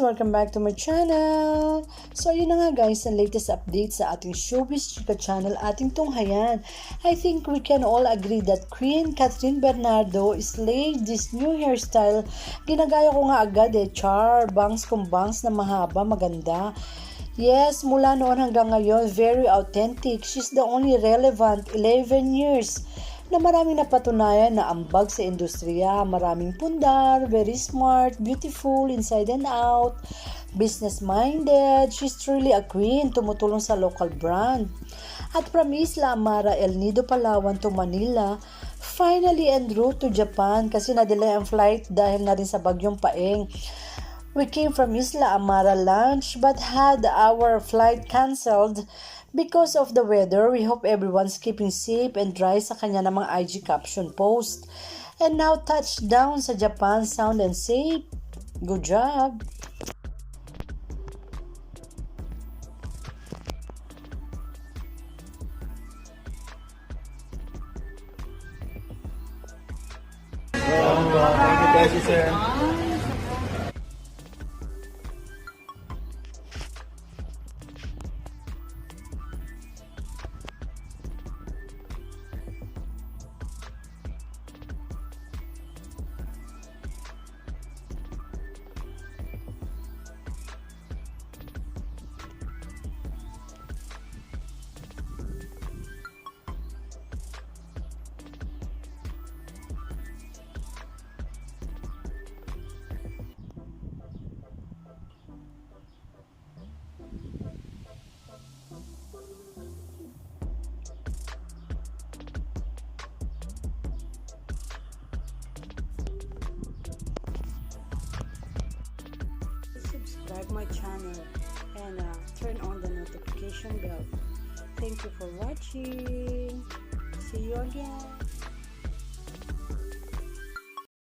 Welcome back to my channel! So, yun na nga guys, ang latest update sa ating Showbiz Chika channel, ating tunghayan. I think we can all agree that Queen Catherine Bernardo slayed this new hairstyle. Ginagaya ko nga agad char, bangs kung bangs na mahaba, maganda. Yes, mula noon hanggang ngayon, very authentic. She's the only relevant 11 years na maraming napatunayan na ambag sa industriya, maraming pundar, very smart, beautiful, inside and out, business-minded. She's truly a queen, tumutulong sa local brand. At from Isla, Amara, El Nido, Palawan to Manila, finally en route to Japan kasi na-delay ang flight dahil na rin sa bagyong Paeng. We came from Isla, Amara lunch but had our flight cancelled because of the weather. We hope everyone's keeping safe and dry sa kanya namang IG caption post. And now touchdown sa Japan, sound and safe. Good job! Thank you, sir. Subscribe my channel and turn on the notification bell. Thank you for watching. See you again.